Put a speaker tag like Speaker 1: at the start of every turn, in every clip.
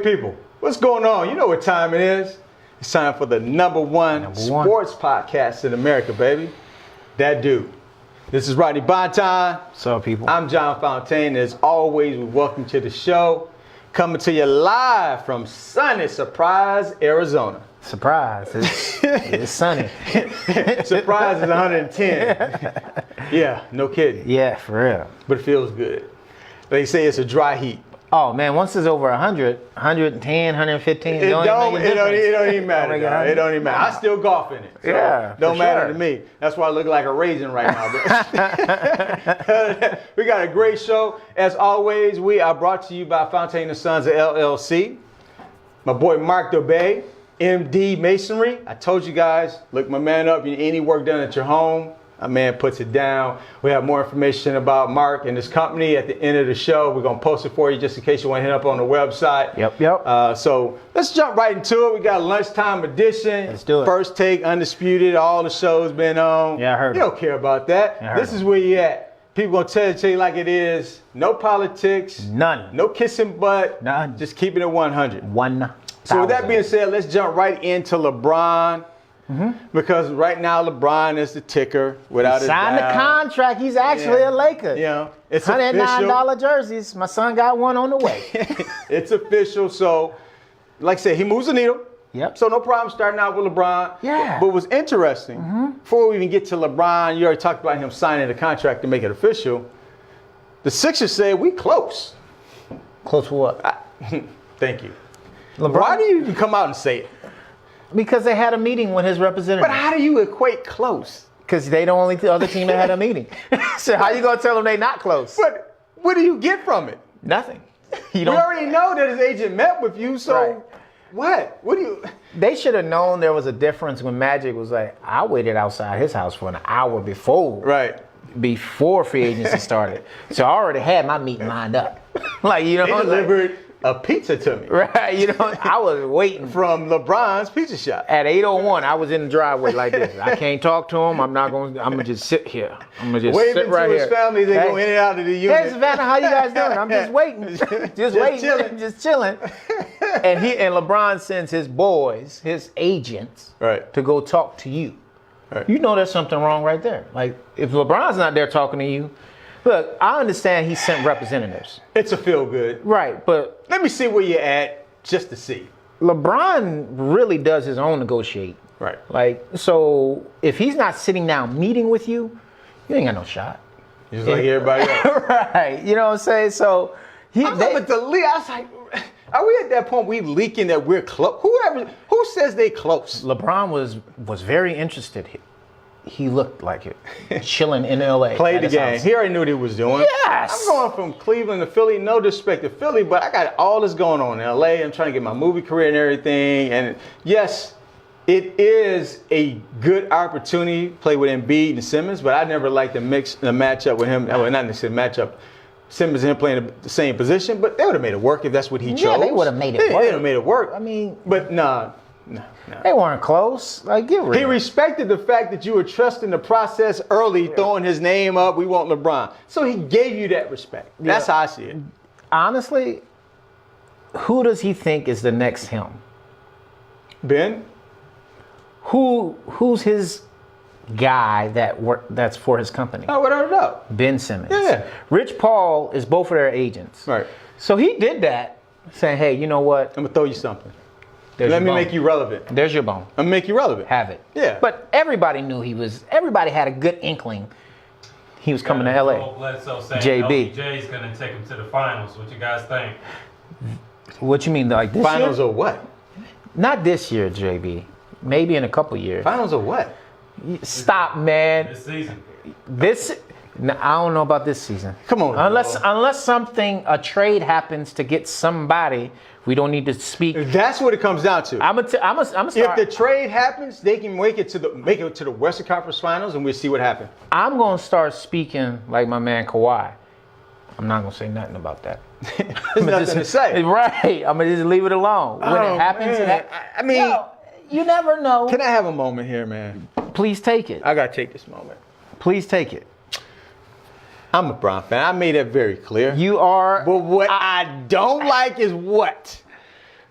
Speaker 1: People, what's going on? You know what time it is. It's time for the number one sports podcast in America, baby. That dude. This is Rodney Bonton.
Speaker 2: What's up, people?
Speaker 1: I'm John Fontaine. As always, we welcome to the show. Coming to you live from sunny Surprise, Arizona.
Speaker 2: Surprise. It's sunny.
Speaker 1: Surprise is 110. Yeah, no kidding.
Speaker 2: Yeah, for real.
Speaker 1: But it feels good. They say it's a dry heat.
Speaker 2: Oh, man, once it's over 100, 110, 115,
Speaker 1: It don't even matter. Dog. It don't even matter. I still golf in it. So
Speaker 2: yeah,
Speaker 1: don't matter to me. That's why I look like a raisin right now. We got a great show. As always, we are brought to you by Fontaine & Sons of LLC. My boy Mark Dobay, MD Masonry. I told you guys, look my man up. You need any work done at your home, my man puts it down. We have more information about Mark and his company at the end of the show. We're going to post it for you just in case you want to hit up on the website.
Speaker 2: Yep.
Speaker 1: So let's jump right into it. We got a lunchtime edition.
Speaker 2: Let's do it.
Speaker 1: First Take, Undisputed, all the shows been on.
Speaker 2: Yeah, I heard
Speaker 1: You don't care about that. This is where you at. People going to tell you like it is. No politics.
Speaker 2: None.
Speaker 1: No kissing butt.
Speaker 2: None.
Speaker 1: Just keeping it 100.
Speaker 2: 1,000.
Speaker 1: So with that being said, let's jump right into LeBron. Because right now LeBron is the ticker without a doubt.
Speaker 2: Signed the contract. He's actually a Laker.
Speaker 1: Yeah, it's
Speaker 2: $109 jerseys. My son got one on the way.
Speaker 1: It's official. So, like I said, he moves the needle.
Speaker 2: Yep.
Speaker 1: So no problem starting out with LeBron.
Speaker 2: Yeah.
Speaker 1: But what's interesting, before we even get to LeBron, you already talked about him signing the contract to make it official. The Sixers say we close.
Speaker 2: Close for what?
Speaker 1: Thank you.
Speaker 2: LeBron?
Speaker 1: Why do you even come out and say it?
Speaker 2: Because they had a meeting with his representative.
Speaker 1: But how do you equate close?
Speaker 2: Because they the only other team that had a meeting. So how you going to tell them they not close?
Speaker 1: But what do you get from it?
Speaker 2: Nothing.
Speaker 1: We already know that his agent met with you, so
Speaker 2: Right.
Speaker 1: what? What do you...
Speaker 2: They should have known there was a difference when Magic was like, I waited outside his house for an hour before free agency started. So I already had my meeting lined up. Like, you know,
Speaker 1: They delivered a pizza to me.
Speaker 2: Right, you know, I was waiting.
Speaker 1: From LeBron's pizza shop.
Speaker 2: At 8:01, I was in the driveway like this. I can't talk to him. I'm gonna just sit here. I'm gonna just
Speaker 1: Waving
Speaker 2: sit right
Speaker 1: to
Speaker 2: here.
Speaker 1: his family, they go in and out of the unit.
Speaker 2: Hey, Savannah, how you guys doing? I'm just waiting. Just waiting.
Speaker 1: Chilling.
Speaker 2: Just chilling. And LeBron sends his boys, his agents,
Speaker 1: Right.
Speaker 2: to go talk to you.
Speaker 1: Right.
Speaker 2: You know there's something wrong right there. Like, if LeBron's not there talking to you, look, I understand he sent representatives.
Speaker 1: It's a feel good.
Speaker 2: Right, but
Speaker 1: Let me see where you're at just to see.
Speaker 2: LeBron really does his own negotiate.
Speaker 1: Right.
Speaker 2: Like, so if he's not sitting down meeting with you, you ain't got no shot.
Speaker 1: Just like everybody else.
Speaker 2: Right. You know what I'm saying? So
Speaker 1: I was like, are we at that point we leaking that we're close? Who says they close?
Speaker 2: LeBron was very interested. He looked like it. Chilling in LA.
Speaker 1: Played
Speaker 2: at
Speaker 1: the
Speaker 2: his
Speaker 1: game.
Speaker 2: house.
Speaker 1: He already knew what he was doing.
Speaker 2: Yes.
Speaker 1: I'm going from Cleveland to Philly. No disrespect to Philly, but I got all this going on in LA. I'm trying to get my movie career and everything. And yes, it is a good opportunity to play with Embiid and Simmons, but I never liked the matchup with him. Well, not necessarily matchup. Simmons and him playing the same position, but they would have made it work if that's what he chose.
Speaker 2: Yeah, they would have made it work.
Speaker 1: They would have made it work.
Speaker 2: I mean,
Speaker 1: but no.
Speaker 2: They weren't close. Like, get real.
Speaker 1: He respected the fact that you were trusting the process early, throwing his name up. We want LeBron. So he gave you that respect. That's how I see it.
Speaker 2: Honestly, who does he think is the next him?
Speaker 1: Ben?
Speaker 2: Who's his guy that's for his company?
Speaker 1: Oh, without a doubt.
Speaker 2: Ben Simmons.
Speaker 1: Yeah.
Speaker 2: Rich Paul is both of their agents.
Speaker 1: Right.
Speaker 2: So he did that, saying, hey, you know what?
Speaker 1: I'm going to throw you something.
Speaker 2: There's
Speaker 1: Let me
Speaker 2: your bone.
Speaker 1: make you relevant.
Speaker 2: There's your bone.
Speaker 1: I'm going to make you relevant.
Speaker 2: Have it.
Speaker 1: Yeah.
Speaker 2: But everybody knew everybody had a good inkling he was coming to LA. JB.
Speaker 3: LBJ's going to take him to the finals. What you guys think?
Speaker 2: What you mean, like this
Speaker 1: Finals
Speaker 2: year?
Speaker 1: or what?
Speaker 2: Not this year, JB. Maybe in a couple years.
Speaker 1: Finals or what?
Speaker 2: Stop, man.
Speaker 3: This season.
Speaker 2: I don't know about this season.
Speaker 1: Come on.
Speaker 2: Unless a trade happens to get somebody, we don't need to speak.
Speaker 1: That's what it comes down to.
Speaker 2: I'm gonna start.
Speaker 1: If the trade happens, they can make it to the Western Conference Finals, and we'll see what happens.
Speaker 2: I'm gonna start speaking like my man Kawhi. I'm not gonna say nothing about that.
Speaker 1: There's nothing to say.
Speaker 2: Right. I'm gonna just leave it alone. When it happens,
Speaker 1: I mean,
Speaker 2: you never know.
Speaker 1: Can I have a moment here, man?
Speaker 2: Please take it.
Speaker 1: I gotta take this moment.
Speaker 2: Please take it.
Speaker 1: I'm a Bron fan. I made that very clear.
Speaker 2: You are.
Speaker 1: But what I don't like is what?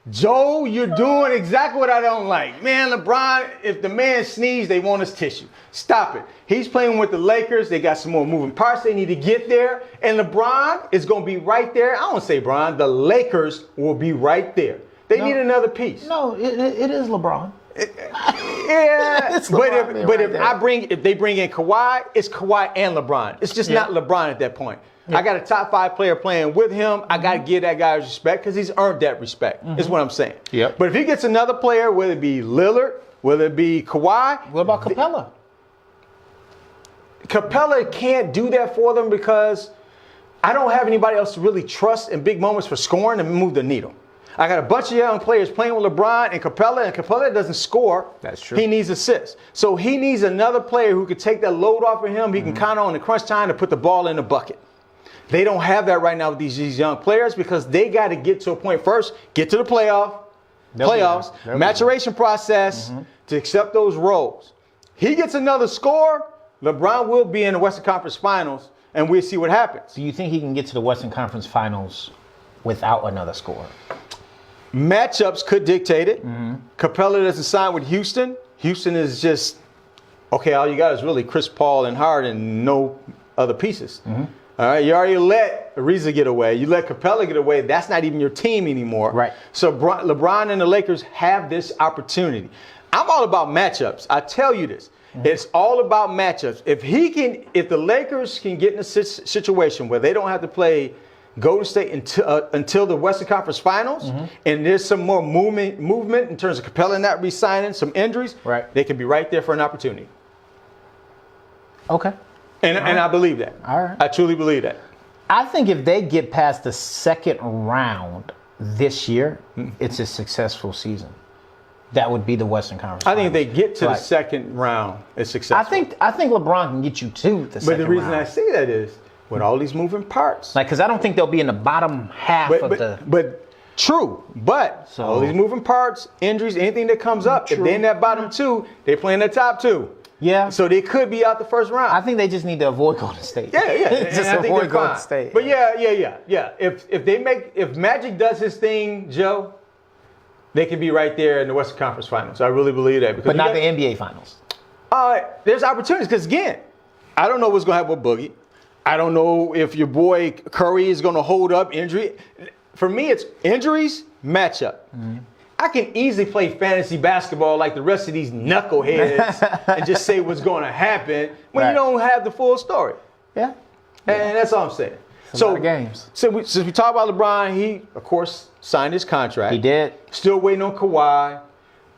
Speaker 1: Joe, you're doing exactly what I don't like. Man, LeBron, if the man sneezes, they want his tissue. Stop it. He's playing with the Lakers. They got some more moving parts. They need to get there. And LeBron is going to be right there. I don't want to say Bron. The Lakers will be right there. They need another piece.
Speaker 2: No, it is LeBron.
Speaker 1: Yeah,
Speaker 2: It's LeBron
Speaker 1: but
Speaker 2: right
Speaker 1: if
Speaker 2: there.
Speaker 1: if they bring in Kawhi, it's Kawhi and LeBron. It's just not LeBron at that point. I got a top 5 player playing with him. I got to give that guy respect because he's earned that respect. Is what I'm saying.
Speaker 2: Yep.
Speaker 1: But if he gets another player, whether it be Lillard, whether it be Kawhi,
Speaker 2: What about Capella?
Speaker 1: Capella can't do that for them because I don't have anybody else to really trust in big moments for scoring and move the needle. I got a bunch of young players playing with LeBron and Capella doesn't score.
Speaker 2: That's true.
Speaker 1: He needs assists. So he needs another player who could take that load off of him. He can count on the crunch time to put the ball in the bucket. They don't have that right now with these young players because they got to get to a point first, get to the playoffs, maturation process to accept those roles. He gets another score, LeBron will be in the Western Conference Finals, and we'll see what happens.
Speaker 2: Do you think he can get to the Western Conference Finals without another score?
Speaker 1: Matchups could dictate it. Capella doesn't sign with Houston. Houston is just, okay, all you got is really Chris Paul and Harden and no other pieces. All right, you already let Ariza get away. You let Capella get away. That's not even your team anymore.
Speaker 2: Right.
Speaker 1: So LeBron and the Lakers have this opportunity. I'm all about matchups. I tell you this. It's all about matchups. If the Lakers can get in a situation where they don't have to play Golden State until the Western Conference Finals, and there's some more movement in terms of Capella not re-signing, some injuries, they can be right there for an opportunity.
Speaker 2: Okay.
Speaker 1: And I believe that.
Speaker 2: All right.
Speaker 1: I truly believe that.
Speaker 2: I think if they get past the second round this year, it's a successful season. That would be the Western Conference.
Speaker 1: I think if they
Speaker 2: Finals.
Speaker 1: get to the second round, it's successful.
Speaker 2: I think LeBron can get you to the second round.
Speaker 1: But the reason I say that is with all these moving parts.
Speaker 2: Because I don't think they'll be in the bottom half of the.
Speaker 1: But true. But all these moving parts, injuries, anything that comes up, if they're in that bottom 2, they play in the top 2.
Speaker 2: Yeah.
Speaker 1: So they could be out the first round.
Speaker 2: I think they just need to avoid Golden State.
Speaker 1: Yeah.
Speaker 2: Just
Speaker 1: and I think
Speaker 2: avoid
Speaker 1: they're
Speaker 2: Golden
Speaker 1: fine.
Speaker 2: State.
Speaker 1: But yeah. If Magic does his thing, Joe, they can be right there in the Western Conference Finals. I really believe that.
Speaker 2: But not the NBA Finals.
Speaker 1: There's opportunities because again, I don't know what's going to happen with Boogie. I don't know if your boy Curry is going to hold up injury. For me, it's injuries, matchup. I can easily play fantasy basketball like the rest of these knuckleheads and just say what's going to happen when you don't have the full story.
Speaker 2: Yeah.
Speaker 1: And that's all I'm saying.
Speaker 2: A lot of games.
Speaker 1: So since we talk about LeBron, he, of course, signed his contract.
Speaker 2: He did.
Speaker 1: Still waiting on Kawhi.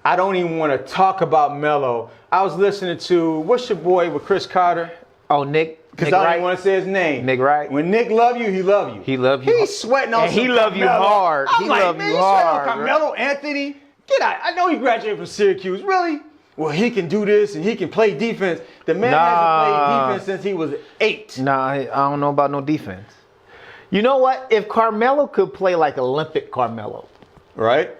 Speaker 1: I don't even want to talk about Melo. I was listening to, what's your boy with Chris Carter?
Speaker 2: Oh, Nick.
Speaker 1: Because I don't even want to say his name.
Speaker 2: Nick Wright.
Speaker 1: When Nick love you, he love you.
Speaker 2: He love you.
Speaker 1: He's sweating on
Speaker 2: And he
Speaker 1: some
Speaker 2: love you
Speaker 1: Carmelo.
Speaker 2: hard.
Speaker 1: I'm
Speaker 2: He
Speaker 1: like,
Speaker 2: love
Speaker 1: man,
Speaker 2: you
Speaker 1: you sweating
Speaker 2: hard,
Speaker 1: on Carmelo Anthony? Get out. I know he graduated from Syracuse. Really? Well, he can do this and he can play defense. The man hasn't played defense since he was 8.
Speaker 2: Nah, I don't know about no defense. You know what? If Carmelo could play like Olympic Carmelo,
Speaker 1: right?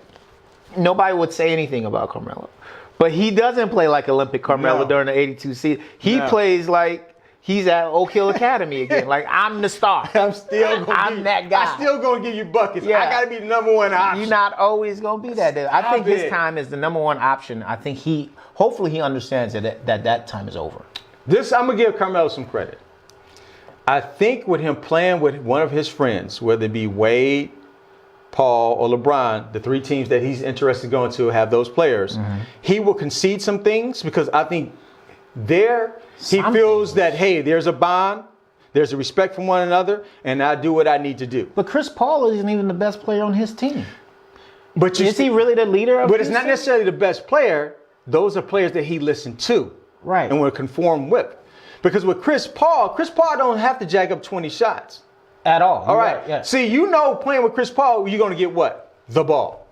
Speaker 2: Nobody would say anything about Carmelo. But he doesn't play like Olympic Carmelo during the 82 season. He plays like he's at Oak Hill Academy again. Like, I'm the star.
Speaker 1: I'm that guy. I'm still going to give you buckets.
Speaker 2: Yeah.
Speaker 1: I got to be the number one option.
Speaker 2: You're not always going to be that dude. I think his time is the number one option. I think hopefully he understands that time is over.
Speaker 1: I'm going to give Carmelo some credit. I think with him playing with one of his friends, whether it be Wade, Paul, or LeBron, the 3 teams that he's interested in going to have those players, he will concede some things because I think he feels that, hey, there's a bond, there's a respect for one another, and I do what I need to do.
Speaker 2: But Chris Paul isn't even the best player on his team.
Speaker 1: But
Speaker 2: is he really the leader of
Speaker 1: But it's
Speaker 2: his
Speaker 1: not
Speaker 2: team?
Speaker 1: necessarily the best player. Those are players that he listened to.
Speaker 2: Right.
Speaker 1: And will conform with. Because with Chris Paul don't have to jack up 20 shots.
Speaker 2: At all.
Speaker 1: All right.
Speaker 2: Yeah.
Speaker 1: See, playing with Chris Paul, you're going to get what? The ball.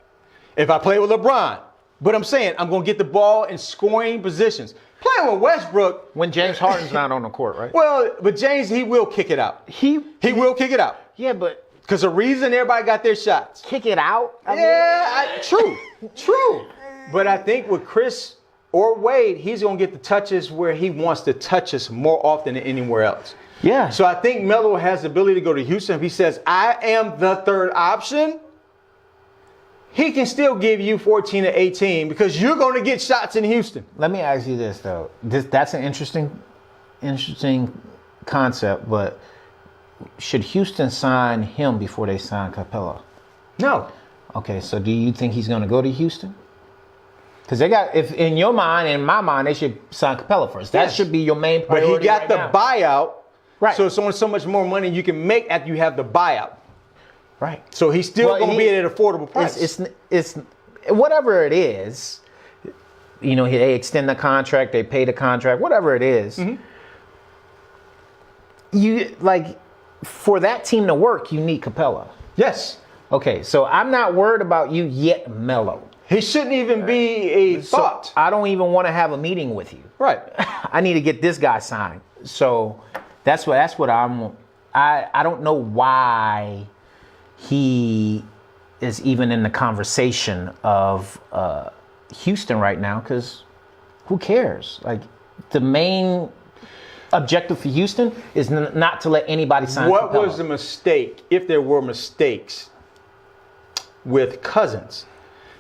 Speaker 1: If I play with LeBron, but I'm saying I'm going to get the ball in scoring positions. Playing with Westbrook.
Speaker 2: When James Harden's not on the court, right?
Speaker 1: Well, but James, he will kick it out. He will kick it out.
Speaker 2: Yeah, but.
Speaker 1: Because the reason everybody got their shots.
Speaker 2: Kick it out?
Speaker 1: True. But I think with Chris or Wade, he's going to get the touches where he wants to touch us more often than anywhere else.
Speaker 2: Yeah.
Speaker 1: So I think Melo has the ability to go to Houston. If he says, I am the third option, he can still give you 14 to 18 because you're going to get shots in Houston.
Speaker 2: Let me ask you this though. That's an interesting concept, but should Houston sign him before they sign Capella?
Speaker 1: No.
Speaker 2: Okay, so do you think he's going to go to Houston? Because they got, if in your mind, in my mind, they should sign Capella first. That should be your main
Speaker 1: But
Speaker 2: priority.
Speaker 1: he got the buyout,
Speaker 2: right?
Speaker 1: So it's only so much more money you can make after you have the buyout.
Speaker 2: Right.
Speaker 1: So he's still going to be at an affordable price.
Speaker 2: It's whatever it is. You know, they extend the contract, they pay the contract, whatever it is. You like for that team to work, you need Capella.
Speaker 1: Yes.
Speaker 2: Okay, so I'm not worried about you yet, Melo.
Speaker 1: He shouldn't even be a thought.
Speaker 2: So I don't even want to have a meeting with you.
Speaker 1: Right.
Speaker 2: I need to get this guy signed. So that's what I'm. I don't know why he is even in the conversation of Houston right now, because who cares? Like the main objective for Houston is not to let anybody sign.
Speaker 1: What
Speaker 2: Capella.
Speaker 1: was the mistake, if there were mistakes, with Cousins?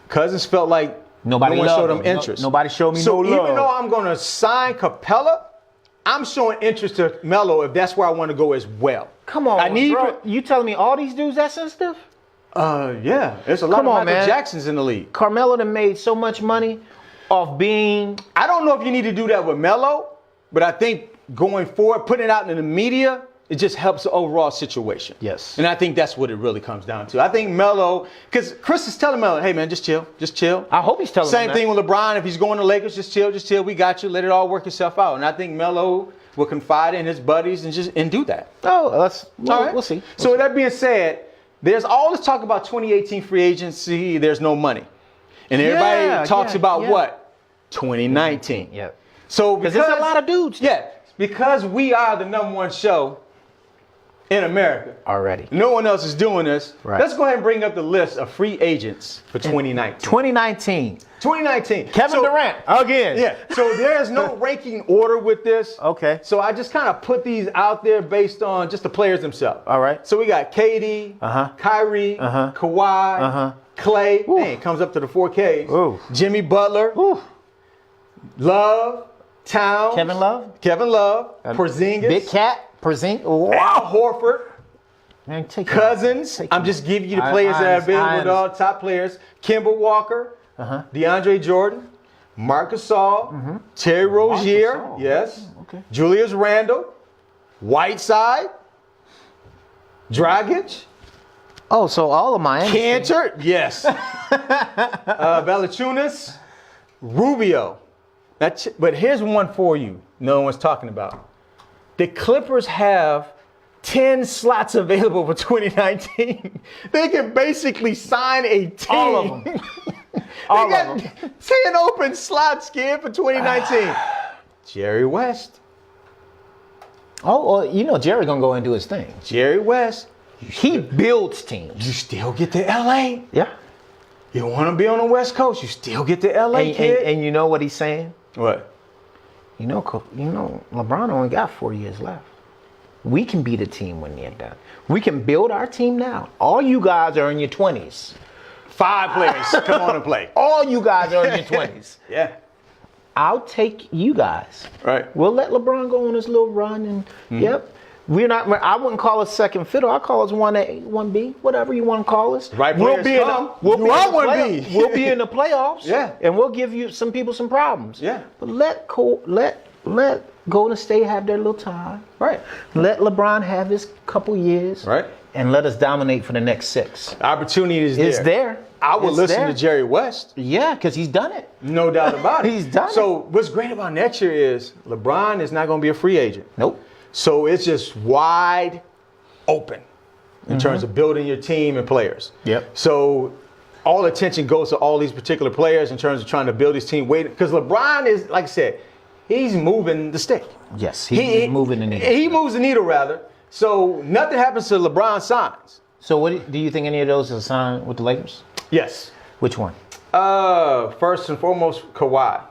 Speaker 1: Cousins felt like
Speaker 2: Nobody
Speaker 1: no one
Speaker 2: loved
Speaker 1: showed him
Speaker 2: him.
Speaker 1: interest.
Speaker 2: Nobody showed me
Speaker 1: so
Speaker 2: no love.
Speaker 1: even though I'm going to sign Capella, I'm showing interest to Melo if that's where I want to go as well.
Speaker 2: Come on,
Speaker 1: I need
Speaker 2: bro. You telling me all these dudes that sensitive?
Speaker 1: Yeah, there's a lot
Speaker 2: Come
Speaker 1: of
Speaker 2: on,
Speaker 1: Michael
Speaker 2: man.
Speaker 1: Jacksons in the league.
Speaker 2: Carmelo done made so much money off being.
Speaker 1: I don't know if you need to do that with Melo, but I think going forward, putting it out in the media, it just helps the overall situation.
Speaker 2: Yes.
Speaker 1: And I think that's what it really comes down to. I think Melo, because Chris is telling Melo, hey man, just chill, just chill.
Speaker 2: I hope he's telling
Speaker 1: Same
Speaker 2: him
Speaker 1: thing with LeBron. If he's going to Lakers, just chill. We got you. Let it all work itself out. And I think Melo will confide in his buddies and do that.
Speaker 2: Oh,
Speaker 1: All right.
Speaker 2: we'll see.
Speaker 1: So with that being said, there's all this talk about 2018 free agency. There's no money, and everybody talks about what 2019.
Speaker 2: Yeah.
Speaker 1: So
Speaker 2: Because there's a lot of dudes.
Speaker 1: Yeah, because we are the #1 show in America.
Speaker 2: Already.
Speaker 1: No one else is doing this.
Speaker 2: Right.
Speaker 1: Let's go ahead and bring up the list of free agents for 2019.
Speaker 2: 2019.
Speaker 1: 2019.
Speaker 2: Kevin Durant again.
Speaker 1: Yeah. So there's no ranking order with this.
Speaker 2: Okay.
Speaker 1: So I just kind of put these out there based on just the players themselves.
Speaker 2: All right.
Speaker 1: So we got KD, Kyrie, Kawhi, Clay. Dang, it comes up to the 4Ks.
Speaker 2: Ooh.
Speaker 1: Jimmy Butler, Love, Towns,
Speaker 2: Kevin Love,
Speaker 1: Porzingis,
Speaker 2: Big Cat, Porzingis. Wow.
Speaker 1: Al Horford,
Speaker 2: Man, take
Speaker 1: Cousins.
Speaker 2: Take
Speaker 1: I'm just giving you the players that have been with all top players. Kemba Walker, DeAndre Jordan, Marc Gasol, Terry Rozier,
Speaker 2: Gasol.
Speaker 1: yes,
Speaker 2: Okay.
Speaker 1: Julius Randle, Whiteside, Dragic,
Speaker 2: Oh, so all of mine.
Speaker 1: Cantor, yes, Valanciunas, Rubio. But here's one for you no one's talking about. The Clippers have 10 slots available for 2019. They can basically sign a team.
Speaker 2: All of them.
Speaker 1: They got 10 open slots, kid, for 2019. Jerry West.
Speaker 2: Oh, well, you know Jerry gonna go and do his thing.
Speaker 1: Jerry West.
Speaker 2: He builds teams.
Speaker 1: You still get to LA.
Speaker 2: Yeah.
Speaker 1: You want to be on the West Coast, you still get to LA, kid.
Speaker 2: And you know what he's saying?
Speaker 1: What?
Speaker 2: You know, LeBron only got 4 years left. We can be the team when they're done. We can build our team now. All you guys are in your 20s.
Speaker 1: 5 players come on and play.
Speaker 2: All you guys are in your 20s.
Speaker 1: Yeah.
Speaker 2: I'll take you guys.
Speaker 1: Right.
Speaker 2: We'll let LeBron go on his little run, and yep. We're not. I wouldn't call us second fiddle. I call us 1A, 1B, whatever you want to call us.
Speaker 1: Right.
Speaker 2: We'll be in
Speaker 1: come.
Speaker 2: the, we'll
Speaker 1: You
Speaker 2: be
Speaker 1: are
Speaker 2: in the
Speaker 1: 1B.
Speaker 2: playoffs. We'll be in the playoffs.
Speaker 1: Yeah.
Speaker 2: And we'll give you some people some problems.
Speaker 1: Yeah.
Speaker 2: But let Golden State have their little time.
Speaker 1: Right.
Speaker 2: Let LeBron have his couple years.
Speaker 1: Right.
Speaker 2: And let us dominate for the next 6.
Speaker 1: Opportunity is there.
Speaker 2: It's there.
Speaker 1: I would
Speaker 2: It's
Speaker 1: listen
Speaker 2: there.
Speaker 1: to Jerry West.
Speaker 2: Yeah, because he's done it.
Speaker 1: No doubt about it.
Speaker 2: He's done it.
Speaker 1: So what's great about next year is LeBron is not going to be a free agent.
Speaker 2: Nope.
Speaker 1: So it's just wide open in terms of building your team and players.
Speaker 2: Yep.
Speaker 1: So all attention goes to all these particular players in terms of trying to build his team. Because LeBron is, like I said, he's moving the stick.
Speaker 2: Yes, he's moving the needle.
Speaker 1: He moves the needle, rather. So nothing happens to LeBron signs.
Speaker 2: So what do you think any of those will sign with the Lakers?
Speaker 1: Yes.
Speaker 2: Which one?
Speaker 1: First and foremost, Kawhi.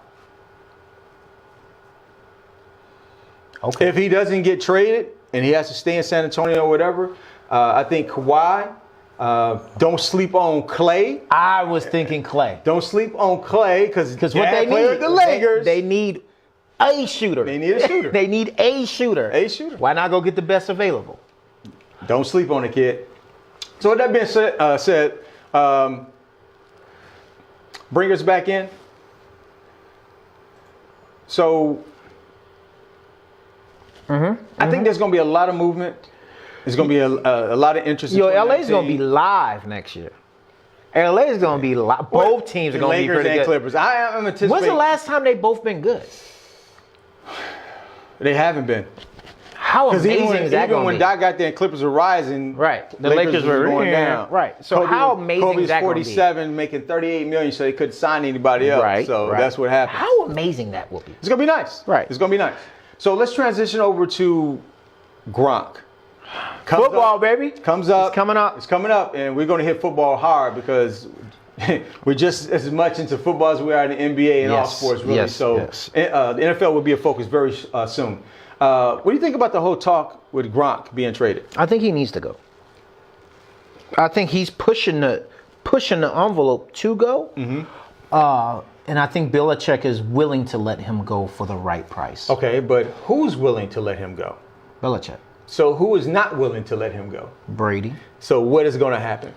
Speaker 2: Okay.
Speaker 1: If he doesn't get traded and he has to stay in San Antonio or whatever, I think Kawhi, Don't sleep on Clay.
Speaker 2: I was thinking Clay.
Speaker 1: Don't sleep on Clay because
Speaker 2: What they need,
Speaker 1: the Lakers.
Speaker 2: they need a shooter.
Speaker 1: They need a shooter.
Speaker 2: They need a shooter.
Speaker 1: A shooter.
Speaker 2: Why not go get the best available?
Speaker 1: Don't sleep on the kid. So with that being said, bring us back in. So I think there's going to be a lot of movement. There's going to be a lot of interest.
Speaker 2: Yo,
Speaker 1: in
Speaker 2: LA's going to be
Speaker 1: 2019.
Speaker 2: live next year. LA is going to be live. Both teams are
Speaker 1: The
Speaker 2: going to be
Speaker 1: Lakers
Speaker 2: pretty
Speaker 1: and
Speaker 2: good.
Speaker 1: Clippers. I am anticipating.
Speaker 2: When's the last time they both been good?
Speaker 1: They haven't been.
Speaker 2: How
Speaker 1: Because
Speaker 2: amazing
Speaker 1: even
Speaker 2: is that
Speaker 1: when
Speaker 2: going to be?
Speaker 1: Doc got there and Clippers were rising,
Speaker 2: Right. The Lakers were
Speaker 1: going down.
Speaker 2: Right. So how amazing
Speaker 1: Kobe's
Speaker 2: is that gonna be?
Speaker 1: 47, making 38 million, so they couldn't sign anybody else.
Speaker 2: Right.
Speaker 1: So
Speaker 2: right.
Speaker 1: that's what happened.
Speaker 2: How amazing that will be.
Speaker 1: It's gonna be nice.
Speaker 2: Right.
Speaker 1: It's gonna be nice. So let's transition over to Gronk. Comes
Speaker 2: Football,
Speaker 1: up,
Speaker 2: baby.
Speaker 1: Comes up.
Speaker 2: It's coming up.
Speaker 1: It's coming up, and we're gonna hit football hard because we're just as much into football as we are in the NBA and all
Speaker 2: Yes.
Speaker 1: sports, really.
Speaker 2: Yes.
Speaker 1: So
Speaker 2: Yes.
Speaker 1: the NFL will be a focus very soon. What do you think about the whole talk with Gronk being traded?
Speaker 2: I think he needs to go. I think he's pushing the envelope to go. And I think Belichick is willing to let him go for the right price.
Speaker 1: Okay, but who's willing to let him go?
Speaker 2: Belichick,
Speaker 1: So who is not willing to let him go?
Speaker 2: Brady.
Speaker 1: So what is going to happen?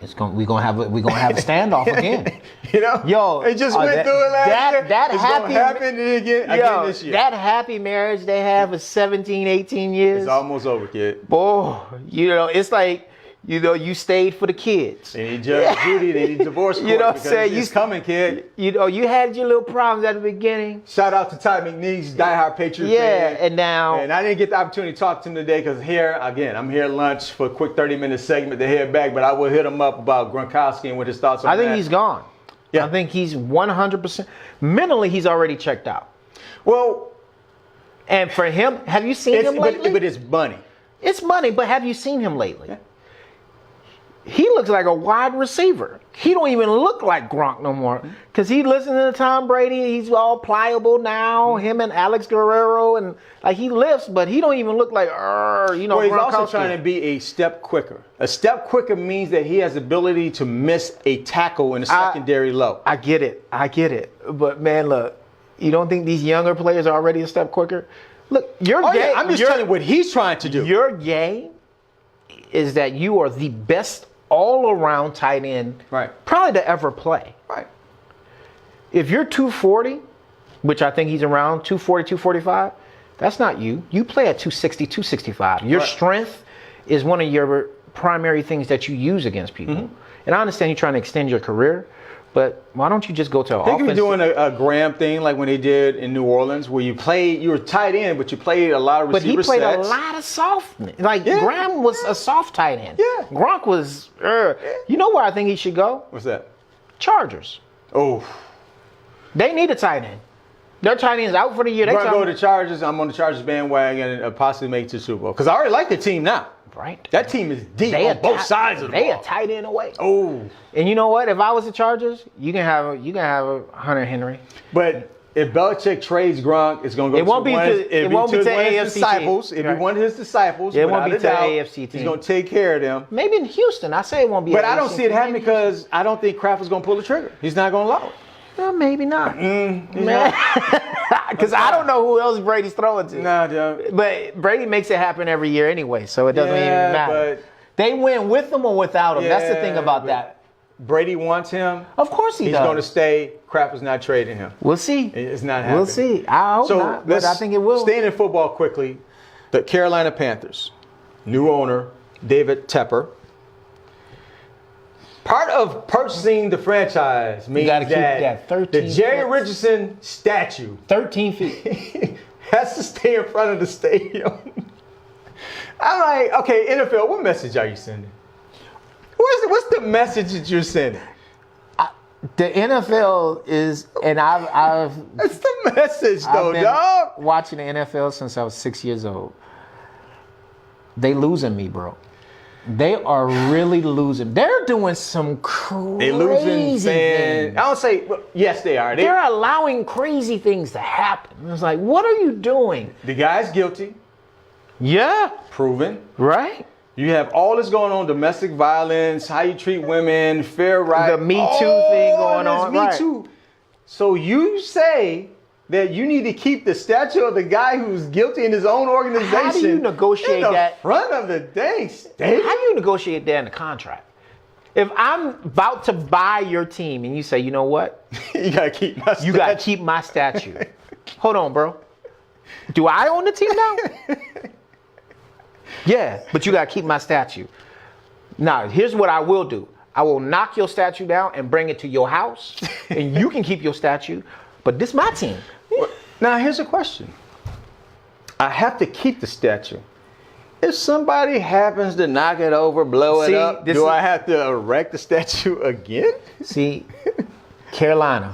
Speaker 2: We're gonna have a standoff again.
Speaker 1: You know,
Speaker 2: Yo,
Speaker 1: it just went
Speaker 2: that-
Speaker 1: through it last
Speaker 2: that-
Speaker 1: year.
Speaker 2: that
Speaker 1: it's
Speaker 2: happy-
Speaker 1: going to happen again
Speaker 2: Yo,
Speaker 1: this year.
Speaker 2: that happy marriage they have for 17, 18 years.
Speaker 1: It's almost over, kid.
Speaker 2: Boy, it's like, you stayed for the kids.
Speaker 1: They need Judge Judy. They need divorce court.
Speaker 2: You know what I'm
Speaker 1: because
Speaker 2: saying?
Speaker 1: It's coming, kid.
Speaker 2: You had your little problems at the beginning.
Speaker 1: Shout out to Ty McNeese, diehard Patriots
Speaker 2: Yeah,
Speaker 1: fan.
Speaker 2: and now
Speaker 1: And I didn't get the opportunity to talk to him today because I'm here at lunch for a quick 30-minute segment to head back, but I will hit him up about Gronkowski and what his thoughts on
Speaker 2: I think
Speaker 1: that.
Speaker 2: he's gone.
Speaker 1: Yeah.
Speaker 2: I think he's 100%. Mentally, he's already checked out.
Speaker 1: Well,
Speaker 2: And for him, have you seen him lately?
Speaker 1: but it's money.
Speaker 2: It's money, but have you seen him lately? He looks like a wide receiver. He don't even look like Gronk no more because he listening to Tom Brady. He's all pliable now. Him and Alex Guerrero, and like he lifts, but he don't even look like
Speaker 1: Well, he's also
Speaker 2: Gronkowski.
Speaker 1: trying to be a step quicker. A step quicker means that he has ability to miss a tackle in the secondary low.
Speaker 2: I get it. But man, look, you don't think these younger players are already a step quicker? Look, your
Speaker 1: Oh,
Speaker 2: game.
Speaker 1: yeah, I'm just telling you what he's trying to do.
Speaker 2: Your game is that you are the best all-around tight end,
Speaker 1: Right.
Speaker 2: probably to ever play.
Speaker 1: Right.
Speaker 2: If you're 240, which I think he's around 240, 245, that's not you. You play at 260, 265. Your
Speaker 1: Right.
Speaker 2: strength is one of your primary things that you use against people. And I understand you're trying to extend your career, but why don't you just go to
Speaker 1: They could be
Speaker 2: offense?
Speaker 1: doing a Graham thing like when they did in New Orleans, where you were tight end, but you played a lot of
Speaker 2: But he
Speaker 1: receiver
Speaker 2: played
Speaker 1: sets.
Speaker 2: a lot of soft. Like
Speaker 1: Yeah.
Speaker 2: Graham was a soft tight end.
Speaker 1: Yeah.
Speaker 2: Gronk was. You know where I think he should go?
Speaker 1: What's that?
Speaker 2: Chargers.
Speaker 1: Oh,
Speaker 2: They need a tight end. Their tight end's out for the year. They
Speaker 1: we're gonna go
Speaker 2: tell
Speaker 1: to the Chargers. I'm on the Chargers bandwagon and possibly make it to the Super Bowl because I already like the team now.
Speaker 2: right.
Speaker 1: That team is deep
Speaker 2: They
Speaker 1: on both sides of the
Speaker 2: They
Speaker 1: ball.
Speaker 2: a tight end away.
Speaker 1: Oh,
Speaker 2: And you know what? If I was the Chargers, you can have a Hunter Henry.
Speaker 1: but if Belichick trades Gronk, it's gonna go.
Speaker 2: It won't be
Speaker 1: one
Speaker 2: to-
Speaker 1: of-
Speaker 2: it
Speaker 1: it'll be
Speaker 2: won't be to
Speaker 1: one of his
Speaker 2: AFC
Speaker 1: disciples.
Speaker 2: team.
Speaker 1: It'll
Speaker 2: Right.
Speaker 1: be one of his disciples.
Speaker 2: It won't
Speaker 1: without
Speaker 2: be
Speaker 1: a
Speaker 2: to
Speaker 1: doubt.
Speaker 2: AFC team.
Speaker 1: He's gonna take care of them.
Speaker 2: Maybe in Houston. I say it won't be.
Speaker 1: But
Speaker 2: an
Speaker 1: I don't
Speaker 2: AFC
Speaker 1: see it
Speaker 2: team.
Speaker 1: happening because I don't think Kraft is gonna pull the trigger. He's not gonna allow it.
Speaker 2: Well, maybe not.
Speaker 1: He's
Speaker 2: Man. Because I don't know who else Brady's throwing to.
Speaker 1: not. Nah,
Speaker 2: But Brady makes it happen every year anyway, so it doesn't even
Speaker 1: Yeah,
Speaker 2: matter.
Speaker 1: but-
Speaker 2: They win with him or without him. That's the thing
Speaker 1: Yeah,
Speaker 2: about
Speaker 1: but-
Speaker 2: that.
Speaker 1: Brady wants him.
Speaker 2: Of course he
Speaker 1: He's
Speaker 2: does.
Speaker 1: going to stay. Kraft is not trading him.
Speaker 2: We'll see.
Speaker 1: It's not happening.
Speaker 2: We'll see. I hope
Speaker 1: So
Speaker 2: not, but I think it will.
Speaker 1: Staying in football quickly, the Carolina Panthers, new owner David Tepper. Part of purchasing the franchise means
Speaker 2: gotta keep
Speaker 1: that
Speaker 2: that 13
Speaker 1: the Jerry
Speaker 2: foot.
Speaker 1: Richardson statue
Speaker 2: 13 feet.
Speaker 1: has to stay in front of the stadium. I'm like, okay, NFL, what message are you sending? What's the message that you're sending?
Speaker 2: The NFL is, and I've
Speaker 1: That's the message, though,
Speaker 2: been
Speaker 1: dog.
Speaker 2: watching the NFL since I was 6 years old. They losing me, bro. They are really losing. They're doing some crazy
Speaker 1: They losing fans.
Speaker 2: things.
Speaker 1: I don't say, well, yes, they are.
Speaker 2: They're allowing crazy things to happen. It's like, what are you doing?
Speaker 1: The guy's guilty,
Speaker 2: Yeah,
Speaker 1: proven.
Speaker 2: right.
Speaker 1: You have all this going on: domestic violence, how you treat women, fair rights,
Speaker 2: The Me Too thing going on,
Speaker 1: Me
Speaker 2: right.
Speaker 1: Too. So you say that you need to keep the statue of the guy who's guilty in his own organization.
Speaker 2: How do you negotiate
Speaker 1: in the
Speaker 2: that?
Speaker 1: front of the dang stage?
Speaker 2: How do you negotiate that in the contract? If I'm about to buy your team and you say, you know what?
Speaker 1: You gotta keep my
Speaker 2: You got to keep my statue. Hold on, bro. Do I own the team now? Yeah, but you got to keep my statue. Now, here's what I will do. I will knock your statue down and bring it to your house, and you can keep your statue, but this my team.
Speaker 1: Now here's a question. I have to keep the statue. If somebody happens to knock it over, blow it
Speaker 2: See,
Speaker 1: up,
Speaker 2: this
Speaker 1: do
Speaker 2: is-
Speaker 1: I have to erect the statue again?
Speaker 2: See, Carolina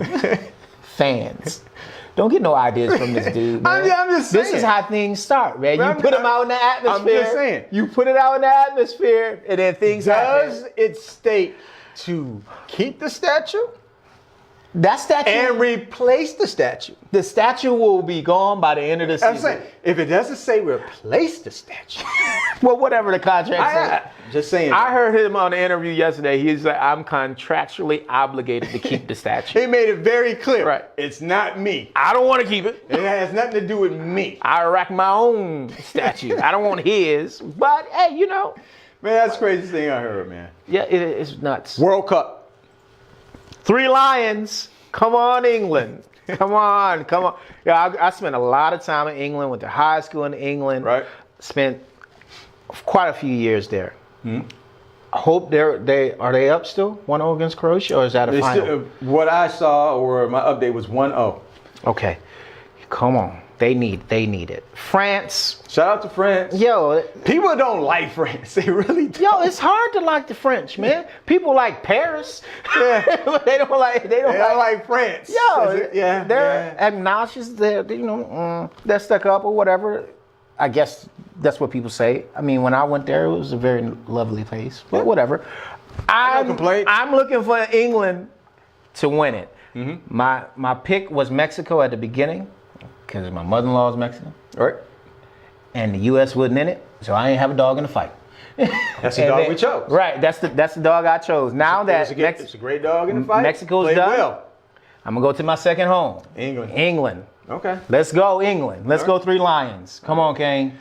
Speaker 2: fans, don't get no ideas from this dude, man.
Speaker 1: I'm just
Speaker 2: This is
Speaker 1: saying.
Speaker 2: how things start, man. You
Speaker 1: I'm-
Speaker 2: put them out in the atmosphere.
Speaker 1: I'm just saying.
Speaker 2: You put it out in the atmosphere, and then things
Speaker 1: Does
Speaker 2: happen.
Speaker 1: it state to keep the statue
Speaker 2: That statue,
Speaker 1: and replace the statue?
Speaker 2: the statue will be gone by the end of the season.
Speaker 1: I'm saying, if it doesn't say replace the statue,
Speaker 2: Well, whatever the contract says.
Speaker 1: just saying.
Speaker 2: I heard him on the interview yesterday. He's like, I'm contractually obligated to keep the statue.
Speaker 1: He made it very clear.
Speaker 2: Right.
Speaker 1: It's not me.
Speaker 2: I don't want to keep it.
Speaker 1: It has nothing to do with me.
Speaker 2: I erect my own statue. I don't want his. But hey, you know,
Speaker 1: Man, that's the craziest thing I heard, man.
Speaker 2: yeah, it's nuts.
Speaker 1: World Cup.
Speaker 2: 3 Lions. Come on, England. Come on, come on. Yeah, I spent a lot of time in England. Went to high school in England.
Speaker 1: Right.
Speaker 2: Spent quite a few years there. I hope are they up still 1-0 against Croatia, or is that a
Speaker 1: It's
Speaker 2: final?
Speaker 1: still- what I saw, or my update, was 1-0.
Speaker 2: Okay, come on. They need it. France.
Speaker 1: Shout out to France.
Speaker 2: Yo,
Speaker 1: People don't like France. They really don't.
Speaker 2: it's hard to like the French, man. People like Paris.
Speaker 1: Yeah.
Speaker 2: they don't like. They don't
Speaker 1: They don't
Speaker 2: like.
Speaker 1: like France.
Speaker 2: Yo,
Speaker 1: Is it? Yeah.
Speaker 2: they're
Speaker 1: yeah.
Speaker 2: obnoxious. They're they're stuck up or whatever. I guess that's what people say. I mean, when I went there, it was a very lovely place. But whatever. I'm
Speaker 1: complaint.
Speaker 2: I'm looking for England to win it.
Speaker 1: Mm-hmm.
Speaker 2: My pick was Mexico at the beginning because my mother-in-law is Mexican,
Speaker 1: All right.
Speaker 2: and the U.S. wasn't in it, so I ain't have a dog in the fight.
Speaker 1: That's the
Speaker 2: And
Speaker 1: dog
Speaker 2: then-
Speaker 1: we chose.
Speaker 2: Right, that's the dog I chose. Now that
Speaker 1: It's a great dog in the fight.
Speaker 2: Mexico's
Speaker 1: Played
Speaker 2: done.
Speaker 1: well.
Speaker 2: I'm gonna go to my second home.
Speaker 1: England.
Speaker 2: England.
Speaker 1: Okay.
Speaker 2: Let's go, England. Let's go 3 Lions. Come on, Kane.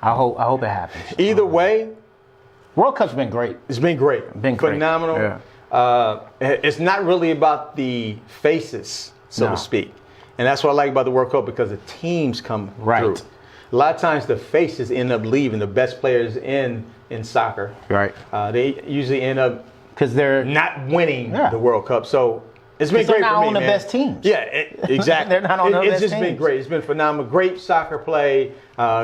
Speaker 2: I hope it happens.
Speaker 1: Either way,
Speaker 2: World Cup's been great.
Speaker 1: it's been great.
Speaker 2: Been great.
Speaker 1: Phenomenal.
Speaker 2: Yeah.
Speaker 1: It's not really about the faces, so
Speaker 2: No.
Speaker 1: to speak. And that's what I like about the World Cup, because the teams come
Speaker 2: Right.
Speaker 1: through. A lot of times the faces end up leaving, the best players in soccer.
Speaker 2: Right.
Speaker 1: They usually end up
Speaker 2: Because they're
Speaker 1: not winning
Speaker 2: Yeah.
Speaker 1: the World Cup. So it's been
Speaker 2: 'Cause they're
Speaker 1: great
Speaker 2: not
Speaker 1: for me,
Speaker 2: on the
Speaker 1: man.
Speaker 2: best teams.
Speaker 1: Yeah, exactly.
Speaker 2: They're not on the
Speaker 1: It's
Speaker 2: best
Speaker 1: just been
Speaker 2: teams.
Speaker 1: great. It's been phenomenal. Great soccer play,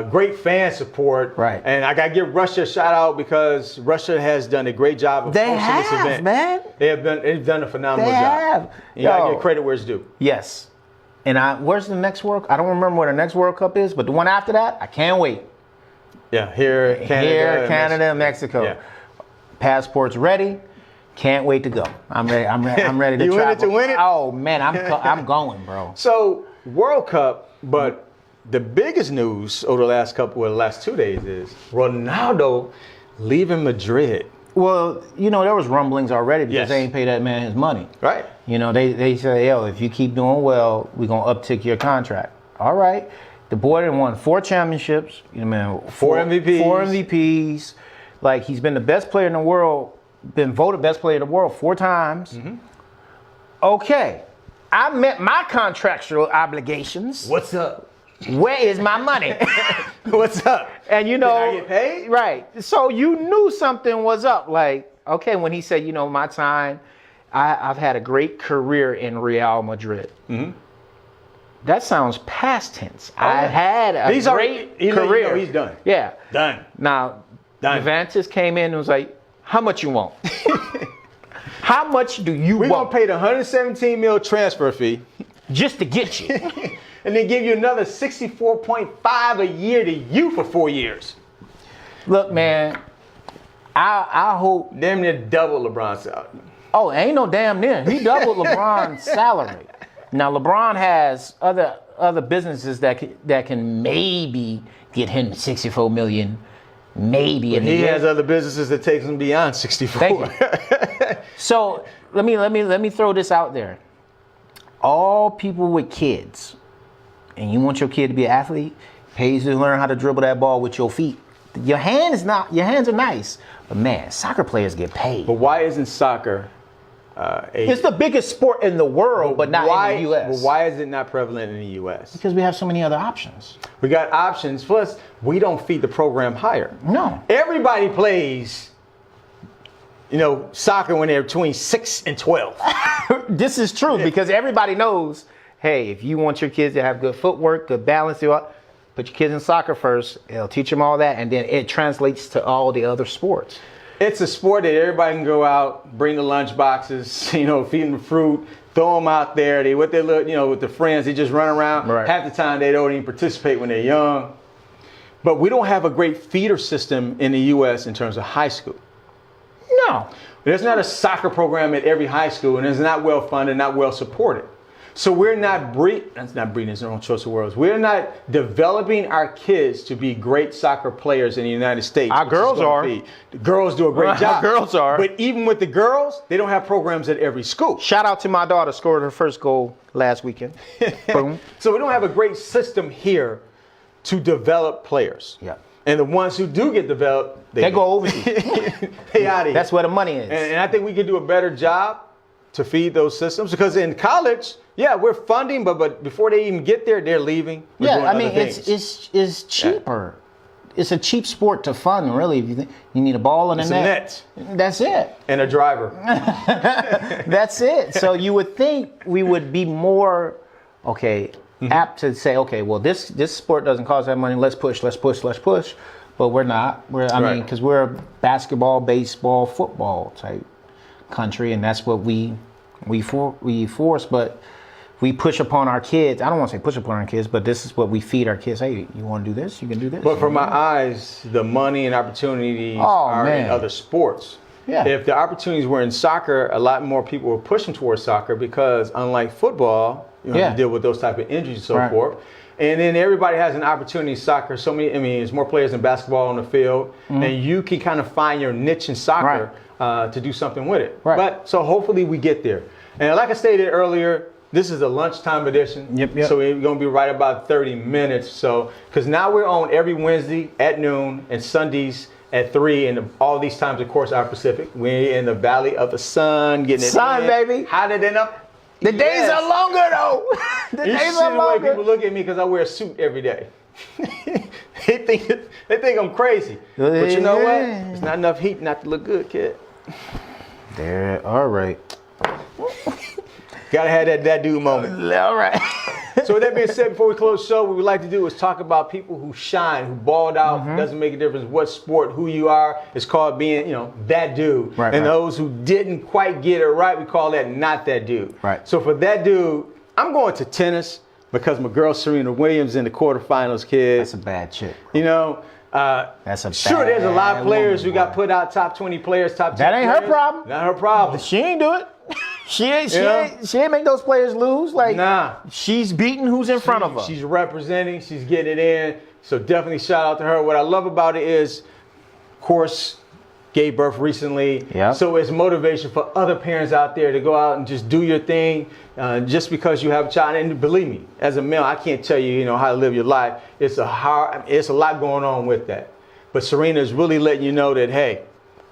Speaker 1: great fan support.
Speaker 2: Right.
Speaker 1: And I got to give Russia a shout out, because Russia has done a great job of
Speaker 2: They
Speaker 1: hosting this
Speaker 2: have,
Speaker 1: event.
Speaker 2: man.
Speaker 1: They've done a phenomenal
Speaker 2: They
Speaker 1: job.
Speaker 2: have.
Speaker 1: You got to
Speaker 2: Yo.
Speaker 1: give credit where it's due.
Speaker 2: Yes. And where's the next World? I don't remember where the next World Cup is, but the one after that, I can't wait.
Speaker 1: Yeah, here, Canada,
Speaker 2: Canada, and Mexico.
Speaker 1: Yeah.
Speaker 2: Passports ready. Can't wait to go. I'm ready. I'm ready to
Speaker 1: You in it
Speaker 2: travel.
Speaker 1: to win it?
Speaker 2: Oh man, I'm going, bro.
Speaker 1: So World Cup, but the biggest news over the last 2 days is Ronaldo leaving Madrid.
Speaker 2: Well, there was rumblings already because
Speaker 1: Yes.
Speaker 2: they ain't pay that man his money.
Speaker 1: Right.
Speaker 2: They say, yo, if you keep doing well, we're gonna uptick your contract. All right. The boy done won 4 championships.
Speaker 1: Four MVPs.
Speaker 2: 4 MVPs. Like, he's been the best player in the world. Been voted best player in the world 4 times.
Speaker 1: Mm-hmm.
Speaker 2: Okay. I met my contractual obligations.
Speaker 1: What's up?
Speaker 2: Where is my money?
Speaker 1: What's up?
Speaker 2: And
Speaker 1: Did I get paid?
Speaker 2: Right. So you knew something was up. Like, okay, when he said, my time, I've had a great career in Real Madrid.
Speaker 1: Mm-hmm.
Speaker 2: That sounds past tense. I had a
Speaker 1: He's
Speaker 2: great
Speaker 1: already-
Speaker 2: career.
Speaker 1: he's done.
Speaker 2: Yeah.
Speaker 1: Done.
Speaker 2: Now,
Speaker 1: Done.
Speaker 2: Juventus came in and was like, how much you want? How much do you
Speaker 1: We're going
Speaker 2: want
Speaker 1: to pay the $117 million transfer fee
Speaker 2: just to get you?
Speaker 1: and then give you another $64.5 a year to you for 4 years.
Speaker 2: Look, man, I hope.
Speaker 1: Damn near double LeBron's salary.
Speaker 2: Oh, ain't no damn near. He doubled LeBron's salary. Now LeBron has other businesses that can maybe get him $64 million maybe in
Speaker 1: He
Speaker 2: the
Speaker 1: has other businesses that takes him beyond 64.
Speaker 2: Thank you. So let me throw this out there. All people with kids, and you want your kid to be an athlete, pays to learn how to dribble that ball with your feet. Your hands are nice, but man, soccer players get paid.
Speaker 1: But why isn't soccer
Speaker 2: It's the biggest sport in the world, but not in the U.S.
Speaker 1: But why is it not prevalent in the U.S.?
Speaker 2: Because we have so many other options.
Speaker 1: We got options. Plus, we don't feed the program higher.
Speaker 2: No.
Speaker 1: Everybody plays, soccer when they're between 6 and 12.
Speaker 2: This is true because everybody knows, hey, if you want your kids to have good footwork, good balance, put your kids in soccer first. It'll teach them all that, and then it translates to all the other sports.
Speaker 1: It's a sport that everybody can go out, bring the lunch boxes, feed them the fruit, throw them out there. They with their little, with their friends, they just run around.
Speaker 2: Right.
Speaker 1: Half the time they don't even participate when they're young. But we don't have a great feeder system in the U.S. in terms of high school.
Speaker 2: No.
Speaker 1: There's not a soccer program at every high school, and it's not well funded, not well supported. So we're not that's not breeding, it's our own choice of words. We're not developing our kids to be great soccer players in the United States.
Speaker 2: Our girls are.
Speaker 1: The girls do a great job.
Speaker 2: Our girls are.
Speaker 1: But even with the girls, they don't have programs at every school.
Speaker 2: Shout out to my daughter, scored her first goal last weekend. Boom.
Speaker 1: So we don't have a great system here to develop players.
Speaker 2: Yeah.
Speaker 1: And the ones who do get developed,
Speaker 2: They go overseas.
Speaker 1: they out of here.
Speaker 2: That's where the money is.
Speaker 1: And I think we could do a better job to feed those systems, because in college, yeah, we're funding, but before they even get there, they're leaving. We're doing
Speaker 2: I mean,
Speaker 1: other things.
Speaker 2: it's cheaper. Yeah. It's a cheap sport to fund, really. If you need a ball and
Speaker 1: It's
Speaker 2: a
Speaker 1: a
Speaker 2: net. That's it.
Speaker 1: And a driver.
Speaker 2: That's it. So you would think we would be more, apt to say, okay, well, this sport doesn't cost that money. Let's push. But we're not. I mean, because we're a basketball, baseball, football type country, and that's what we force. But we push upon our kids. I don't want to say push upon our kids, but this is what we feed our kids. Hey, you want to do this? You can do this.
Speaker 1: But from my eyes, the money and opportunities are in other sports.
Speaker 2: Yeah.
Speaker 1: If the opportunities were in soccer, a lot more people were pushing towards soccer, because unlike football, you deal with those type of injuries and so forth. And then everybody has an opportunity in soccer. There's more players in basketball on the field, and you can kind of find your niche in soccer to do something with it.
Speaker 2: Right.
Speaker 1: But so hopefully we get there. And like I stated earlier, this is a lunchtime edition.
Speaker 2: Yep.
Speaker 1: So we're going to be right about 30 minutes. So, because now we're on every Wednesday at noon and Sundays at 3, and all these times, of course, are Pacific. We're in the Valley of the Sun, getting it
Speaker 2: Sun,
Speaker 1: in,
Speaker 2: baby.
Speaker 1: hotter than up.
Speaker 2: The days are longer, though. The
Speaker 1: You
Speaker 2: days
Speaker 1: see
Speaker 2: are
Speaker 1: the way
Speaker 2: longer.
Speaker 1: people look at me because I wear a suit every day. they think I'm crazy. But you know what? It's not enough heat not to look good, kid.
Speaker 2: There, all right.
Speaker 1: Gotta have that dude moment.
Speaker 2: All right.
Speaker 1: So with that being said, before we close the show, what we like to do is talk about people who shine, who balled out. Doesn't make a difference what sport, who you are. It's called being, that dude.
Speaker 2: Right,
Speaker 1: and
Speaker 2: right.
Speaker 1: those who didn't quite get it right, we call that not that dude.
Speaker 2: Right.
Speaker 1: So for that dude, I'm going to tennis because my girl Serena Williams in the quarterfinals, kid.
Speaker 2: That's a bad chick.
Speaker 1: That's
Speaker 2: a
Speaker 1: sure. There's a lot of
Speaker 2: bad
Speaker 1: players
Speaker 2: woman,
Speaker 1: who got
Speaker 2: boy.
Speaker 1: put out top 20 players, top 10
Speaker 2: That ain't her
Speaker 1: players.
Speaker 2: problem.
Speaker 1: Not her problem.
Speaker 2: She ain't do it. She ain't
Speaker 1: Yeah.
Speaker 2: make those players lose. Like,
Speaker 1: Nah.
Speaker 2: she's beating who's in front of her.
Speaker 1: She's representing. She's getting it in. So definitely shout out to her. What I love about it is, of course, gave birth recently.
Speaker 2: Yep.
Speaker 1: So it's motivation for other parents out there to go out and just do your thing. Just because you have a child, and believe me, as a male, I can't tell you, how to live your life. It's a lot going on with that. But Serena is really letting you know that, hey,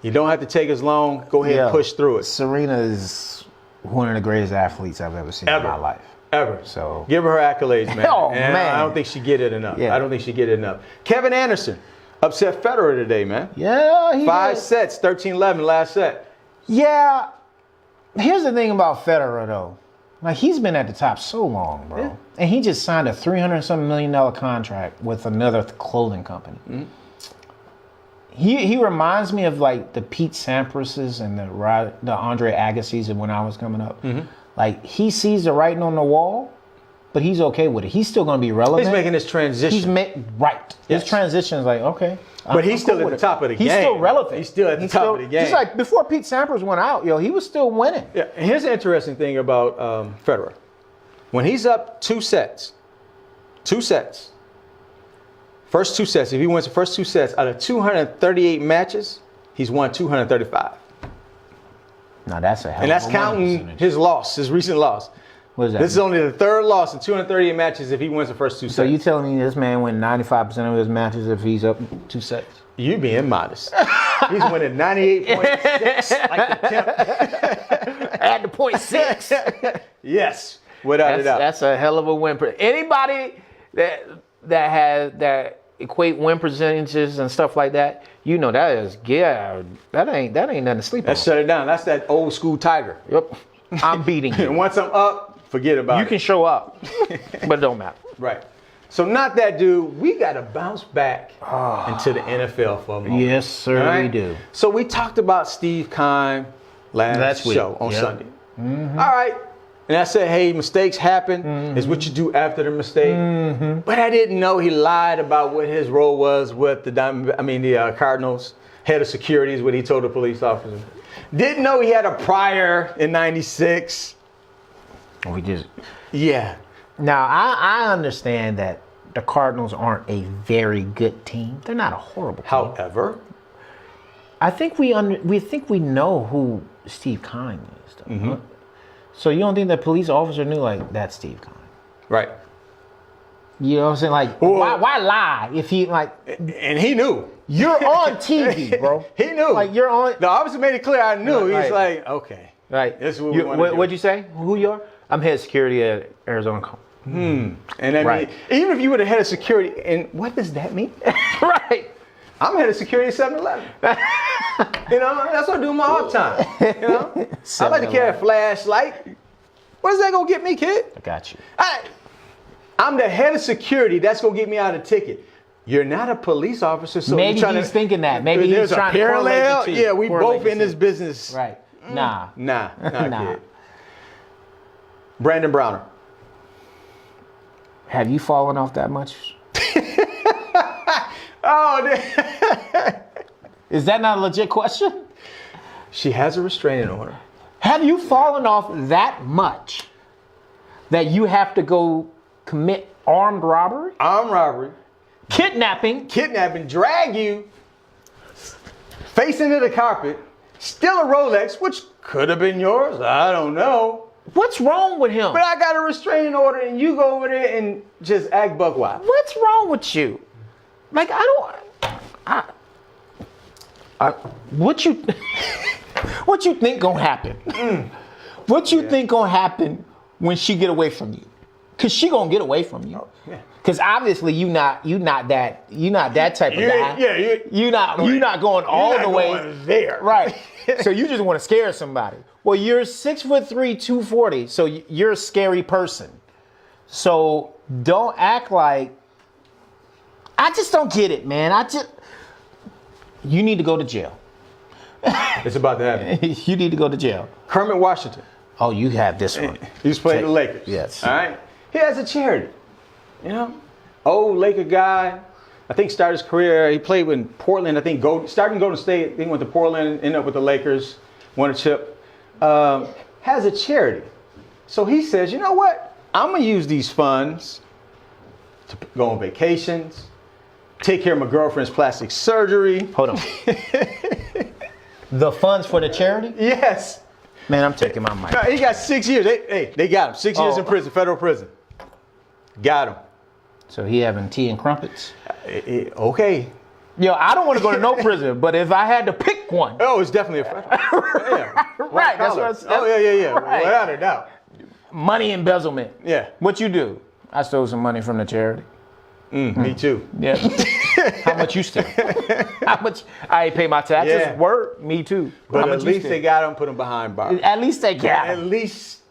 Speaker 1: you don't have to take as long. Go ahead and push through it.
Speaker 2: Serena is one of the greatest athletes I've ever seen in my life.
Speaker 1: Ever.
Speaker 2: So
Speaker 1: give her accolades, man.
Speaker 2: Oh,
Speaker 1: And
Speaker 2: man.
Speaker 1: I don't think she get it enough.
Speaker 2: Yeah.
Speaker 1: I don't think she get it enough. Kevin Anderson upset Federer today, man.
Speaker 2: Yeah, he
Speaker 1: 5
Speaker 2: did.
Speaker 1: sets, 13-11 last set.
Speaker 2: Yeah. Here's the thing about Federer, though. Like, he's been at the top so long, bro.
Speaker 1: Yeah.
Speaker 2: And he just signed a $300-something million contract with another clothing company.
Speaker 1: Mm-hmm.
Speaker 2: He reminds me of, like, the Pete Sampras's and the Andre Agassi's of when I was coming up.
Speaker 1: Mm-hmm.
Speaker 2: Like, he sees the writing on the wall, but he's okay with it. He's still going to be relevant.
Speaker 1: He's making this transition.
Speaker 2: Right.
Speaker 1: Yes.
Speaker 2: His transition is like, okay.
Speaker 1: But he's
Speaker 2: I'm
Speaker 1: still
Speaker 2: cool
Speaker 1: at
Speaker 2: with
Speaker 1: the
Speaker 2: it.
Speaker 1: top of the
Speaker 2: He's
Speaker 1: game.
Speaker 2: still relevant.
Speaker 1: He's still at the top of the game.
Speaker 2: Just like before Pete Sampras went out, he was still winning.
Speaker 1: Yeah. And here's the interesting thing about Federer. When he's up 2 sets, First two sets. If he wins the first two sets out of 238 matches, he's won 235.
Speaker 2: Now that's a hell
Speaker 1: And
Speaker 2: of
Speaker 1: that's
Speaker 2: a winning
Speaker 1: counting
Speaker 2: percentage.
Speaker 1: his loss, his recent loss.
Speaker 2: What is that?
Speaker 1: This is only the third loss in 238 matches if he wins the first two sets.
Speaker 2: So you telling me this man win 95% of his matches if he's up 2 sets?
Speaker 1: You being modest. He's winning 98.6 like the temp.
Speaker 2: Add the 0.6.
Speaker 1: Yes, without a doubt.
Speaker 2: That's a hell of a win. Anybody that equate win percentages and stuff like that, you know that is that ain't nothing to sleep on.
Speaker 1: Let's shut it down. That's that old school Tiger.
Speaker 2: Yep. I'm beating
Speaker 1: And
Speaker 2: you.
Speaker 1: once I'm up, forget about
Speaker 2: You
Speaker 1: it.
Speaker 2: can show up, but it don't matter.
Speaker 1: Right. So not that dude. We got to bounce back into the NFL for a moment.
Speaker 2: Yes, sir,
Speaker 1: All right?
Speaker 2: we do.
Speaker 1: So we talked about Steve Keim last
Speaker 2: week.
Speaker 1: show on
Speaker 2: Yep.
Speaker 1: Sunday. All right. And I said, hey, mistakes happen. It's what you do after the mistake. But I didn't know he lied about what his role was with the Cardinals. Head of security is what he told the police officer. Didn't know he had a prior in '96.
Speaker 2: We just
Speaker 1: Yeah.
Speaker 2: now I understand that the Cardinals aren't a very good team. They're not a horrible team.
Speaker 1: However,
Speaker 2: I think we think we know who Steve Keim is. Though. So you don't think the police officer knew like that's Steve Keim?
Speaker 1: right.
Speaker 2: You know what I'm saying? Like
Speaker 1: Well-
Speaker 2: why lie if he like
Speaker 1: And he knew.
Speaker 2: you're on TV, bro?
Speaker 1: He knew.
Speaker 2: Like you're on.
Speaker 1: The officer made it clear I knew.
Speaker 2: Right.
Speaker 1: He's like, okay.
Speaker 2: Right.
Speaker 1: This is what we wanna do.
Speaker 2: What'd you say? Who you are? I'm head of security at Arizona.
Speaker 1: And I
Speaker 2: Right.
Speaker 1: mean, even if you would have head of security, and what does that mean?
Speaker 2: Right.
Speaker 1: I'm head of security at 7-Eleven. You know, that's what I do in my off time. You know, I like to carry a flashlight. What is that gonna get me, kid?
Speaker 2: I got you.
Speaker 1: I'm the head of security. That's gonna get me out of ticket. You're not a police officer, so
Speaker 2: Maybe
Speaker 1: you're trying
Speaker 2: he's thinking that. Maybe he's
Speaker 1: there's
Speaker 2: trying
Speaker 1: a
Speaker 2: to correlate
Speaker 1: parallel.
Speaker 2: the two.
Speaker 1: Yeah, we
Speaker 2: Correlate
Speaker 1: both
Speaker 2: the
Speaker 1: in
Speaker 2: two.
Speaker 1: this business.
Speaker 2: Right. Nah.
Speaker 1: Nah,
Speaker 2: Nah.
Speaker 1: kid. Brandon Browner.
Speaker 2: Have you fallen off that much?
Speaker 1: Oh,
Speaker 2: Is that not a legit question?
Speaker 1: she has a restraining order.
Speaker 2: Have you fallen off that much that you have to go commit armed robbery,
Speaker 1: Armed robbery,
Speaker 2: kidnapping,
Speaker 1: kidnapping, drag you, face into the carpet, steal a Rolex, which could have been yours. I don't know.
Speaker 2: What's wrong with him?
Speaker 1: But I got a restraining order, and you go over there and just act buck wild.
Speaker 2: What's wrong with you? Like what you what you think gonna happen? What you think gonna happen when she get away from you? Cause she gonna get away from you.
Speaker 1: Yeah.
Speaker 2: Cause obviously you not that type of guy. You're not going all the way
Speaker 1: there.
Speaker 2: right. So you just want to scare somebody. Well, you're 6'3", 240, so you're a scary person. So don't act like. I just don't get it, man. You need to go to jail.
Speaker 1: It's about to happen.
Speaker 2: You need to go to jail.
Speaker 1: Kermit Washington.
Speaker 2: Oh, you have this one.
Speaker 1: He was playing the Lakers.
Speaker 2: Yes.
Speaker 1: All right. He has a charity. You know, old Laker guy. I think started his career. He played with Portland. I think starting Golden State. He went to Portland. Ended up with the Lakers. Won a chip. Has a charity. So he says, you know what? I'm gonna use these funds to go on vacations, take care of my girlfriend's plastic surgery.
Speaker 2: Hold on. The funds for the charity?
Speaker 1: Yes.
Speaker 2: Man, I'm taking my mic.
Speaker 1: No, he got 6 years. They got him. 6 years in prison, federal prison. Got him.
Speaker 2: So he having tea and crumpets?
Speaker 1: Okay.
Speaker 2: Yo, I don't want to go to no prison, but if I had to pick one.
Speaker 1: Oh, it's definitely a federal. Yeah.
Speaker 2: Right, that's
Speaker 1: Collar.
Speaker 2: what I said.
Speaker 1: Oh, yeah.
Speaker 2: Right.
Speaker 1: Without a doubt.
Speaker 2: Money embezzlement.
Speaker 1: Yeah.
Speaker 2: What you do? I stole some money from the charity.
Speaker 1: Me too.
Speaker 2: Yeah. How much you steal? How much? I ain't pay my taxes.
Speaker 1: Yeah.
Speaker 2: Word. Me too.
Speaker 1: But
Speaker 2: How
Speaker 1: at
Speaker 2: much you
Speaker 1: least
Speaker 2: steal?
Speaker 1: they got him, put him behind bars.
Speaker 2: At least they got
Speaker 1: At
Speaker 2: him.
Speaker 1: least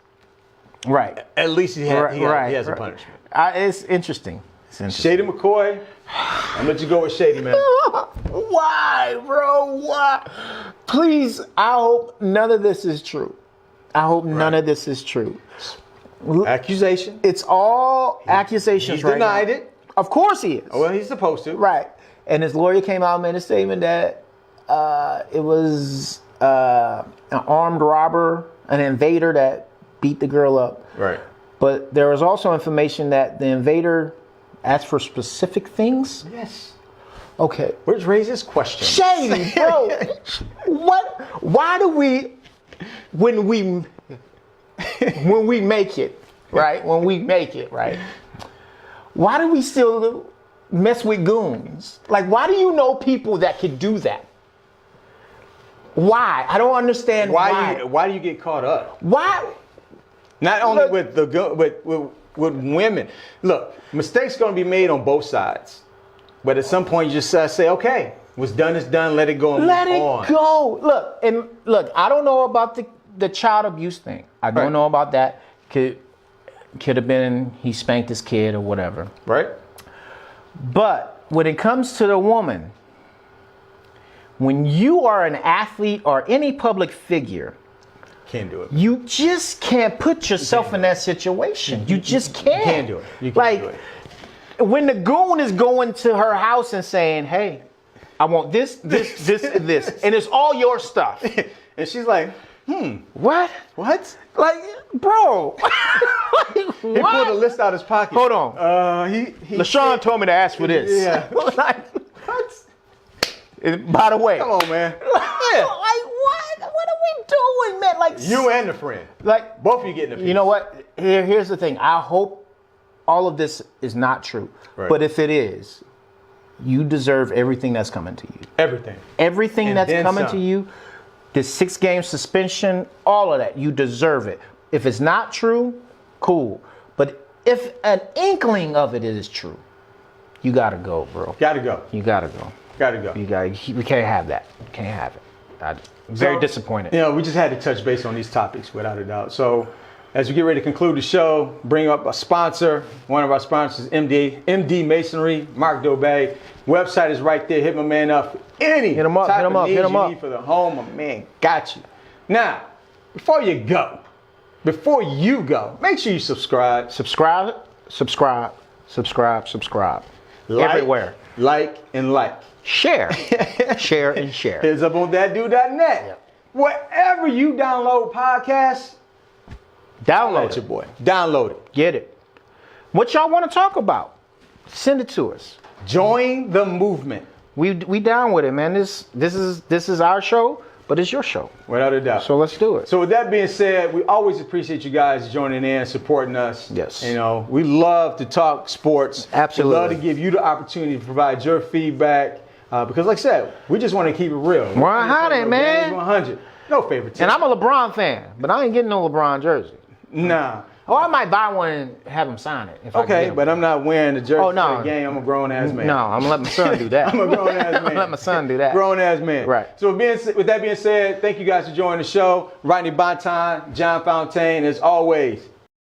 Speaker 2: Right.
Speaker 1: he has a punishment.
Speaker 2: It's interesting. It's interesting.
Speaker 1: Shady McCoy, I'm gonna let you go with Shady, man.
Speaker 2: Why, bro? Why? Please, I hope none of this is true. I hope none of this is true.
Speaker 1: Accusation.
Speaker 2: It's all accusations
Speaker 1: He's
Speaker 2: right
Speaker 1: denied
Speaker 2: now.
Speaker 1: it.
Speaker 2: Of course he is.
Speaker 1: Well, he's supposed to.
Speaker 2: Right. And his lawyer came out and made a statement that it was an armed robber, an invader that beat the girl up.
Speaker 1: Right.
Speaker 2: But there was also information that the invader ask for specific things?
Speaker 1: Yes.
Speaker 2: Okay.
Speaker 1: Let's raise this question.
Speaker 2: Shady, bro. What? Why do we, when we make it, right? When we make it, right? Why do we still mess with goons? Like, why do you know people that could do that? Why? I don't understand why.
Speaker 1: Why do you get caught up?
Speaker 2: Why?
Speaker 1: Not only
Speaker 2: Look-
Speaker 1: with with women. Look, mistakes going to be made on both sides. But at some point, you just say, okay, what's done is done. Let it go and
Speaker 2: Let
Speaker 1: move
Speaker 2: it
Speaker 1: on.
Speaker 2: go. Look, I don't know about the child abuse thing. I don't
Speaker 1: Right.
Speaker 2: know about that. Could have been he spanked his kid or whatever.
Speaker 1: Right?
Speaker 2: But when it comes to the woman, when you are an athlete or any public figure,
Speaker 1: Can't do it.
Speaker 2: you just can't put yourself in that situation. You just can't.
Speaker 1: You can't do it. You can't
Speaker 2: like,
Speaker 1: do it.
Speaker 2: when the goon is going to her house and saying, hey, I want this, and this, and it's all your stuff.
Speaker 1: And she's like,
Speaker 2: What?
Speaker 1: what?
Speaker 2: Like, bro. Like,
Speaker 1: He pulled a
Speaker 2: what?
Speaker 1: list out of his pocket.
Speaker 2: Hold on.
Speaker 1: He
Speaker 2: LaShawn told me to ask for this.
Speaker 1: Yeah.
Speaker 2: Like,
Speaker 1: What?
Speaker 2: and by the way,
Speaker 1: Come on, man.
Speaker 2: like what? What are we doing, man? Like
Speaker 1: You and the friend.
Speaker 2: like
Speaker 1: Both of you getting a piece.
Speaker 2: you know what? Here's the thing. I hope all of this is not true.
Speaker 1: Right.
Speaker 2: But if it is, you deserve everything that's coming to you.
Speaker 1: Everything.
Speaker 2: Everything
Speaker 1: And
Speaker 2: that's
Speaker 1: then
Speaker 2: coming
Speaker 1: some.
Speaker 2: to you, this 6-game suspension, all of that, you deserve it. If it's not true, cool. But if an inkling of it is true, you gotta go, bro.
Speaker 1: Gotta go.
Speaker 2: You gotta go.
Speaker 1: Gotta go.
Speaker 2: We can't have that. Can't have it. I'm very
Speaker 1: So,
Speaker 2: disappointed.
Speaker 1: You know, we just had to touch base on these topics without a doubt. So, as we get ready to conclude the show, bring up a sponsor. One of our sponsors, MD Masonry, Mark Dobay. Website is right there. Hit my man up for any
Speaker 2: Hit him up,
Speaker 1: type
Speaker 2: hit him
Speaker 1: of
Speaker 2: up,
Speaker 1: needs
Speaker 2: hit him
Speaker 1: you
Speaker 2: up.
Speaker 1: need for the home. My man got you. Now, before you go, make sure you subscribe.
Speaker 2: Subscribe.
Speaker 1: Like,
Speaker 2: Everywhere.
Speaker 1: Like and like.
Speaker 2: Share. Share and share.
Speaker 1: Heads up on thatdude.net. Wherever you download podcasts,
Speaker 2: Download
Speaker 1: that's your
Speaker 2: it.
Speaker 1: boy. Download it.
Speaker 2: Get it. What y'all want to talk about? Send it to us.
Speaker 1: Join the movement.
Speaker 2: We down with it, man. This is our show, but it's your show.
Speaker 1: Without a doubt.
Speaker 2: So let's do it.
Speaker 1: So with that being said, we always appreciate you guys joining in, supporting us.
Speaker 2: Yes.
Speaker 1: You know, we love to talk sports.
Speaker 2: Absolutely.
Speaker 1: We love to give you the opportunity to provide your feedback. Because like I said, we just want to keep it real.
Speaker 2: 100, man.
Speaker 1: 100. No favoritism.
Speaker 2: And I'm a LeBron fan, but I ain't getting no LeBron jersey.
Speaker 1: Nah.
Speaker 2: Oh, I might buy one and have him sign it. If I
Speaker 1: Okay,
Speaker 2: get him.
Speaker 1: but I'm not wearing the jersey
Speaker 2: Oh, no.
Speaker 1: for the game. I'm a grown ass man.
Speaker 2: No, I'm gonna let my son do that.
Speaker 1: I'm a grown ass man.
Speaker 2: I'm gonna let my son do that.
Speaker 1: Grown ass man.
Speaker 2: Right.
Speaker 1: So with that being said, thank you guys for joining the show. Rodney Bonton, John Fontaine, as always,